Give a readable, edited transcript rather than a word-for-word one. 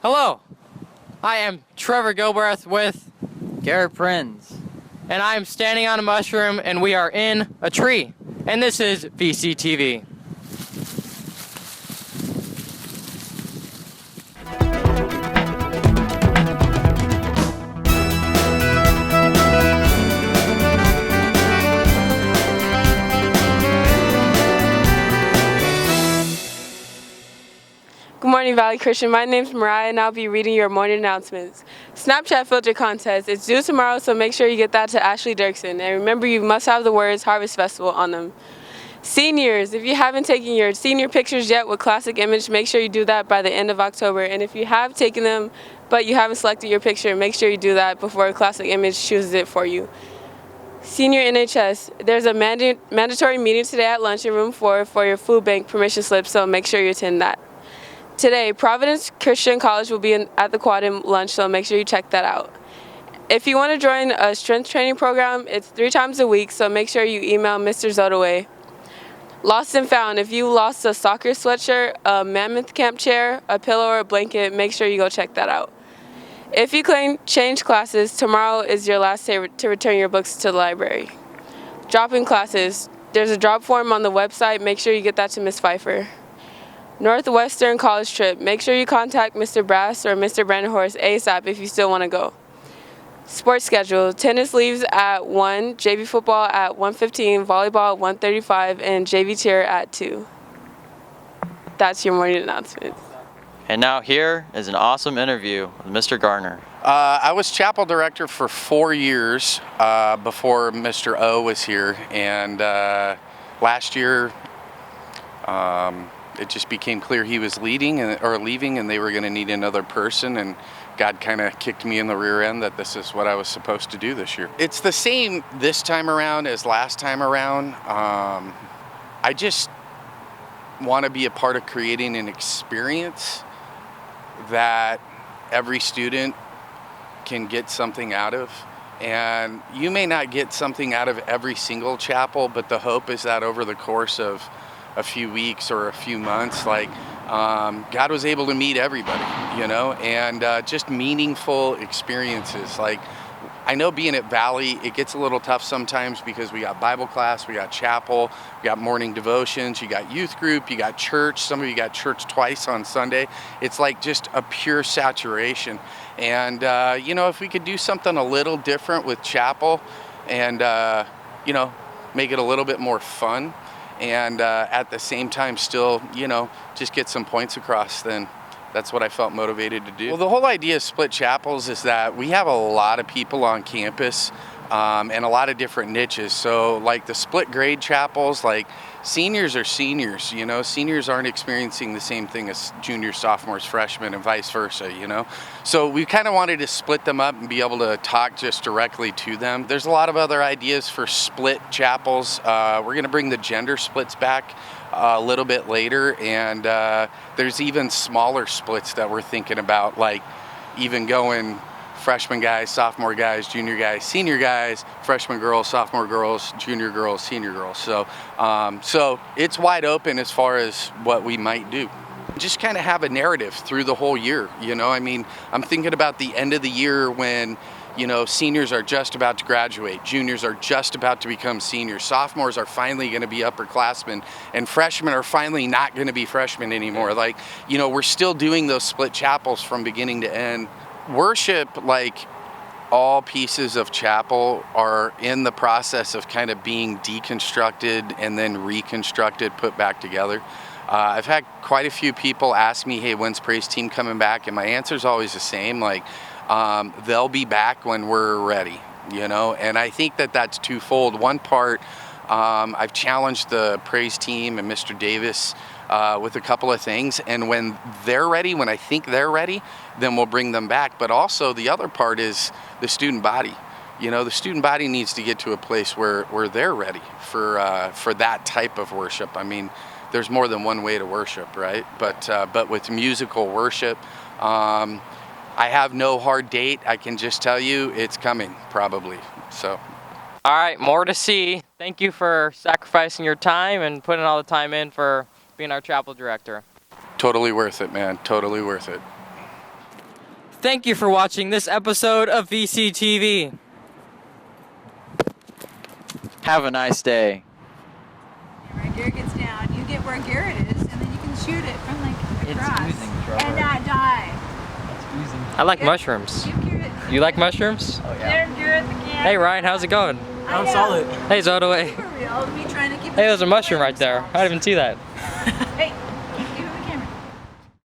Hello, I am Trevor Gilbreth with Garrett Prinz. and I am standing on a mushroom and we are in a tree. And this is VCTV. Good morning, Valley Christian. My name's Mariah, and I'll be reading your morning announcements. Snapchat filter contest. It's due tomorrow, so make sure you get that to Ashley Dirksen. And remember, you must have the words Harvest Festival on them. Seniors, if you haven't taken your senior pictures yet with Classic Image, make sure you do that by the end of October. And if you have taken them, but you haven't selected your picture, make sure you do that before Classic Image chooses it for you. Senior NHS, there's a mandatory meeting today at lunch in room 4 for your food bank permission slip, so make sure you attend that. Today, Providence Christian College will be at the Quad in lunch, so make sure you check that out. If you want to join a strength training program, it's 3 times a week, so make sure you email Mr. Zodaway. Lost and found, if you lost a soccer sweatshirt, a mammoth camp chair, a pillow, or a blanket, make sure you go check that out. If you claim change classes, tomorrow is your last day to return your books to the library. Drop-in classes, there's a drop form on the website, make sure you get that to Ms. Pfeiffer. Northwestern college trip. Make sure you contact Mr. Brass or Mr. Brandenhorst ASAP if you still want to go. Sports schedule. Tennis leaves at 1, JV football at 1:15, volleyball at 1:35, and JV cheer at 2. That's your morning announcement. And now here is an awesome interview with Mr. Garner. I was chapel director for 4 years before Mr. O was here, and last year it just became clear he was leaving, and they were going to need another person, and God kind of kicked me in the rear end that this is what I was supposed to do this year. It's the same this time around as last time around. I just want to be a part of creating an experience that every student can get something out of. And you may not get something out of every single chapel, but the hope is that over the course of a few weeks or a few months, God was able to meet everybody, and just meaningful experiences. I know being at Valley, it gets a little tough sometimes because we got Bible class, we got chapel, we got morning devotions, you got youth group, you got church. Some of you got church twice on Sunday. It's just a pure saturation. And, if we could do something a little different with chapel and, make it a little bit more fun, and at the same time still, just get some points across, then that's what I felt motivated to do. Well, the whole idea of split chapels is that we have a lot of people on campus and a lot of different niches. So the split grade chapels, seniors are seniors, seniors aren't experiencing the same thing as juniors, sophomores, freshmen, and vice versa, So we kind of wanted to split them up and be able to talk just directly to them. There's a lot of other ideas for split chapels. We're going to bring the gender splits back a little bit later, and there's even smaller splits that we're thinking about, even going freshman guys, sophomore guys, junior guys, senior guys, freshman girls, sophomore girls, junior girls, senior girls. So it's wide open as far as what we might do. Just kind of have a narrative through the whole year. I'm thinking about the end of the year when seniors are just about to graduate, juniors are just about to become seniors, sophomores are finally going to be upperclassmen, and freshmen are finally not going to be freshmen anymore. We're still doing those split chapels from beginning to end. Worship, all pieces of chapel, are in the process of kind of being deconstructed and then reconstructed, put back together. I've had quite a few people ask me, hey, when's praise team coming back? And my answer is always the same, they'll be back when we're ready, and I think that that's twofold. One part, I've challenged the praise team and Mr. Davis with a couple of things, and when they're ready, when I think they're ready, then we'll bring them back. But also the other part is the student body. The student body needs to get to a place where they're ready for that type of worship. There's more than one way to worship, right? But with musical worship, I have no hard date. I can just tell you it's coming, probably. So. All right, more to see. Thank you for sacrificing your time and putting all the time in for being our chapel director. Totally worth it, man. Totally worth it. Thank you for watching this episode of VCTV. Have a nice day. Right, Garrett gets down. You get where Garrett is, and then you can shoot it from like across. oozing, Trevor. And not die. It's oozing. I like mushrooms. Give Garrett. You like mushrooms? Oh yeah. There's Garrett the cat. Hey Ryan, how's it going? I'm solid. Hey Zodaway. For real, me trying to keep. Hey, there's a mushroom right there. I didn't even see that. Hey,